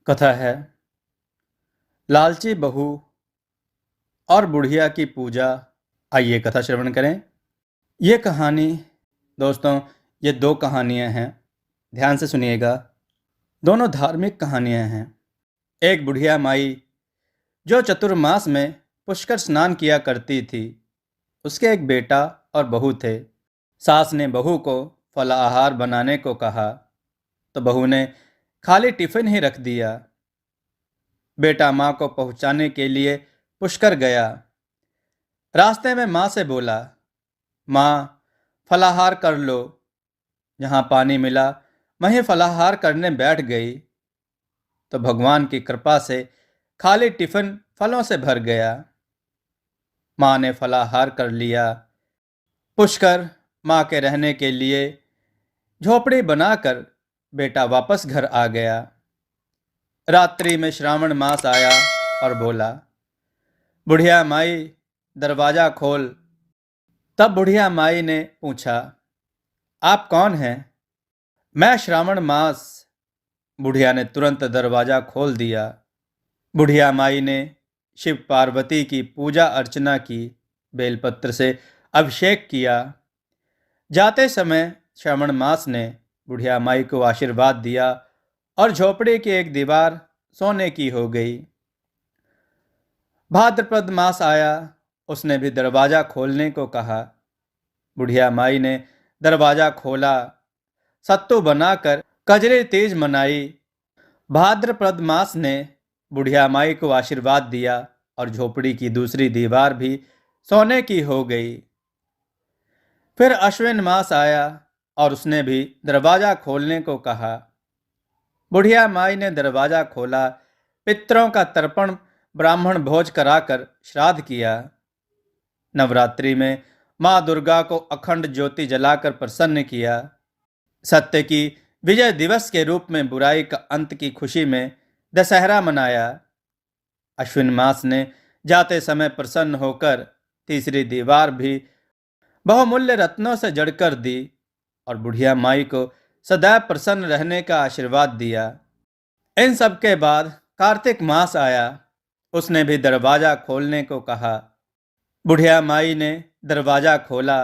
कथा है लालची बहू और बुढ़िया की पूजा। आइए कथा श्रवण करें। ये कहानी दोस्तों, ये दो कहानियां हैं, ध्यान से सुनिएगा। दोनों धार्मिक कहानियां हैं। एक बुढ़िया माई जो चतुर्मास में पुष्कर स्नान किया करती थी, उसके एक बेटा और बहू थे। सास ने बहू को फलाहार बनाने को कहा तो बहू ने खाली टिफिन ही रख दिया। बेटा माँ को पहुँचाने के लिए पुष्कर गया। रास्ते में माँ से बोला, माँ फलाहार कर लो। जहाँ पानी मिला वहीं फलाहार करने बैठ गई तो भगवान की कृपा से खाली टिफिन फलों से भर गया। माँ ने फलाहार कर लिया। पुष्कर माँ के रहने के लिए झोपड़ी बनाकर बेटा वापस घर आ गया। रात्रि में श्रावण मास आया और बोला, बुढ़िया माई दरवाजा खोल। तब बुढ़िया माई ने पूछा, आप कौन हैं? मैं श्रावण मास। बुढ़िया ने तुरंत दरवाजा खोल दिया। बुढ़िया माई ने शिव पार्वती की पूजा अर्चना की, बेलपत्र से अभिषेक किया। जाते समय श्रावण मास ने बुढ़िया माई को आशीर्वाद दिया और झोपड़ी की एक दीवार सोने की हो गई। भाद्रपद मास आया, उसने भी दरवाजा खोलने को कहा। बुढ़िया माई ने दरवाजा खोला, सत्तू बनाकर कजरी तीज मनाई। भाद्रपद मास ने बुढ़िया माई को आशीर्वाद दिया और झोपड़ी की दूसरी दीवार भी सोने की हो गई। फिर अश्विन मास आया और उसने भी दरवाजा खोलने को कहा। बुढ़िया माई ने दरवाजा खोला, पितरों का तर्पण ब्राह्मण भोज कराकर श्राद्ध किया। नवरात्रि में माँ दुर्गा को अखंड ज्योति जलाकर प्रसन्न किया। सत्य की विजय दिवस के रूप में बुराई का अंत की खुशी में दशहरा मनाया। अश्विन मास ने जाते समय प्रसन्न होकर तीसरी दीवार भी बहुमूल्य रत्नों से जड़कर दी और बुढ़िया माई को सदैव प्रसन्न रहने का आशीर्वाद दिया। इन सब के बाद कार्तिक मास आया, उसने भी दरवाजा खोलने को कहा। बुढ़िया माई ने दरवाजा खोला,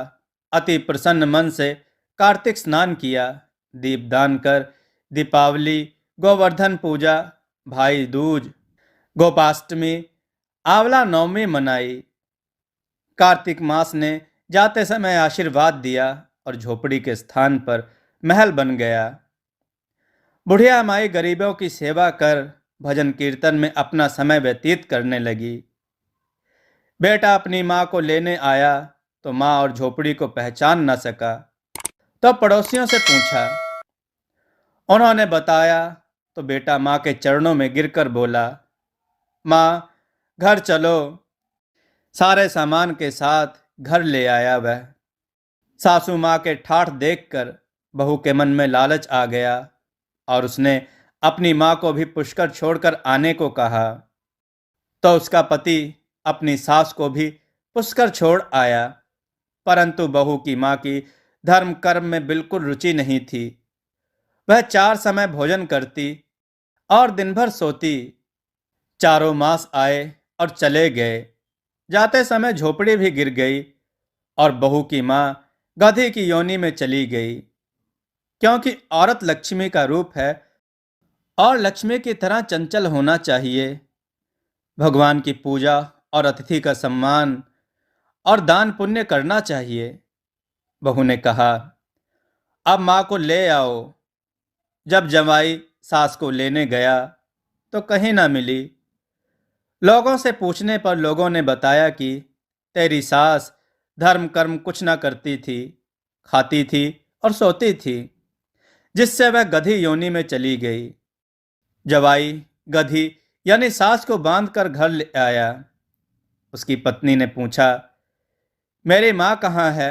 अति प्रसन्न मन से कार्तिक स्नान किया, दीपदान कर दीपावली, गोवर्धन पूजा, भाई दूज, गोपाष्टमी, आंवला नवमी मनाई। कार्तिक मास ने जाते समय आशीर्वाद दिया और झोपड़ी के स्थान पर महल बन गया। बुढ़िया माई गरीबों की सेवा कर भजन कीर्तन में अपना समय व्यतीत करने लगी। बेटा अपनी माँ को लेने आया तो माँ और झोपड़ी को पहचान न सका। तो पड़ोसियों से पूछा, उन्होंने बताया तो बेटा माँ के चरणों में गिरकर बोला, माँ घर चलो। सारे सामान के साथ घर ले आया वह। सासू माँ के ठाठ देखकर बहू के मन में लालच आ गया और उसने अपनी माँ को भी पुष्कर छोड़कर आने को कहा। तो उसका पति अपनी सास को भी पुष्कर छोड़ आया, परंतु बहू की माँ की धर्म कर्म में बिल्कुल रुचि नहीं थी। वह 4 समय भोजन करती और दिन भर सोती। चारों मास आए और चले गए। जाते समय झोपड़ी भी गिर गई और बहू की माँ गधी की योनि में चली गई। क्योंकि औरत लक्ष्मी का रूप है और लक्ष्मी की तरह चंचल होना चाहिए। भगवान की पूजा और अतिथि का सम्मान और दान पुण्य करना चाहिए। बहू ने कहा, अब माँ को ले आओ। जब जमाई सास को लेने गया तो कहीं ना मिली। लोगों से पूछने पर लोगों ने बताया कि तेरी सास धर्म कर्म कुछ ना करती थी, खाती थी और सोती थी, जिससे वह गधी योनि में चली गई। जवाई गधी यानी सास को बांधकर घर ले आया। उसकी पत्नी ने पूछा, मेरी माँ कहाँ है?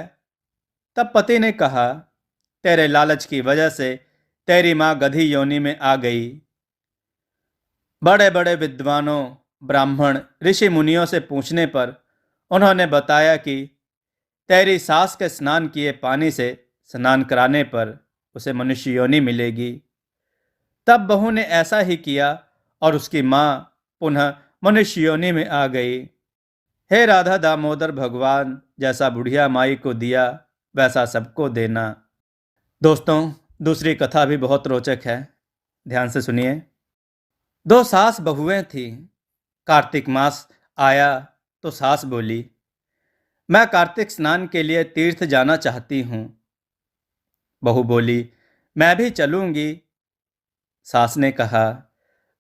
तब पति ने कहा, तेरे लालच की वजह से तेरी माँ गधी योनि में आ गई। बड़े बड़े विद्वानों, ब्राह्मण, ऋषि मुनियों से पूछने पर उन्होंने बताया कि तेरी सास के स्नान किए पानी से स्नान कराने पर उसे मनुष्य योनि मिलेगी। तब बहू ने ऐसा ही किया और उसकी माँ पुनः मनुष्य योनि में आ गई। हे राधा दामोदर भगवान, जैसा बुढ़िया माई को दिया वैसा सबको देना। दोस्तों, दूसरी कथा भी बहुत रोचक है, ध्यान से सुनिए। दो सास बहुएं थीं। कार्तिक मास आया तो सास बोली, मैं कार्तिक स्नान के लिए तीर्थ जाना चाहती हूँ। बहू बोली, मैं भी चलूंगी। सास ने कहा,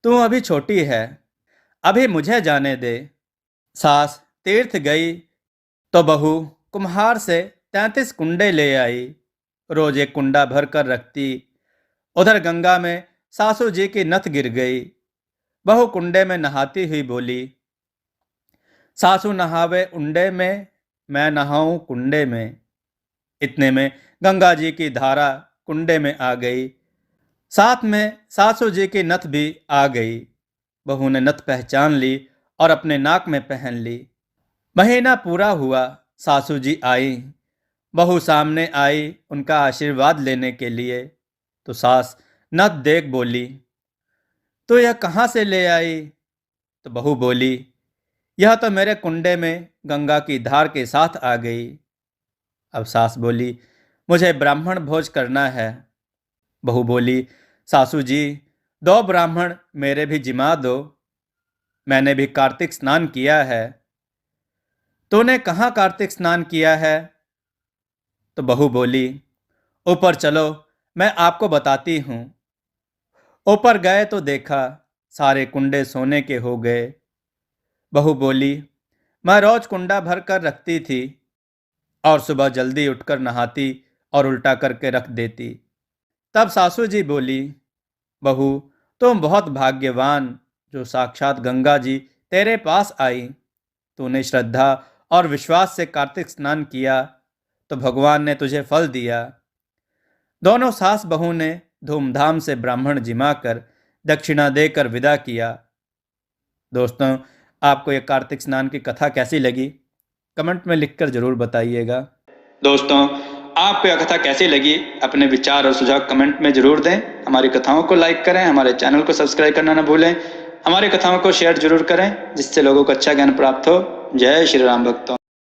तू अभी छोटी है, अभी मुझे जाने दे। सास तीर्थ गई तो बहू कुम्हार से 33 कुंडे ले आई। रोज एक कुंडा भर कर रखती। उधर गंगा में सासू जी की नथ गिर गई। बहू कुंडे में नहाती हुई बोली, सासू नहावे उंडे में, मैं नहाऊं कुंडे में। इतने में गंगा जी की धारा कुंडे में आ गई। साथ में सासू जी की नथ भी आ गई। बहू ने नथ पहचान ली और अपने नाक में पहन ली। महीना पूरा हुआ, सासू जी आई। बहू सामने आई उनका आशीर्वाद लेने के लिए। तो सास नथ देख बोली, तो यह कहाँ से ले आई? तो बहू बोली, यह तो मेरे कुंडे में गंगा की धार के साथ आ गई। अब सास बोली, मुझे ब्राह्मण भोज करना है। बहू बोली, सासू जी 2 ब्राह्मण मेरे भी जिमा दो, मैंने भी कार्तिक स्नान किया है। तूने कहाँ कार्तिक स्नान किया है? तो बहू बोली, ऊपर चलो, मैं आपको बताती हूँ। ऊपर गए तो देखा सारे कुंडे सोने के हो गए। बहू बोली, मैं रोज कुंडा भर कर रखती थी और सुबह जल्दी उठकर नहाती और उल्टा करके रख देती। तब सासू जी बोली, बहू तुम बहुत भाग्यवान जो साक्षात गंगा जी तेरे पास आई। तूने श्रद्धा और विश्वास से कार्तिक स्नान किया तो भगवान ने तुझे फल दिया। दोनों सास बहू ने धूमधाम से ब्राह्मण जिमा कर दक्षिणा देकर विदा किया। दोस्तों, आपको यह कार्तिक स्नान की कथा कैसी लगी? कमेंट में लिखकर जरूर बताइएगा। दोस्तों, आपको यह कथा कैसी लगी? अपने विचार और सुझाव कमेंट में जरूर दें। हमारी कथाओं को लाइक करें, हमारे चैनल को सब्सक्राइब करना न भूलें। हमारी कथाओं को शेयर जरूर करें जिससे लोगों को अच्छा ज्ञान प्राप्त हो। जय श्री राम भक्तों।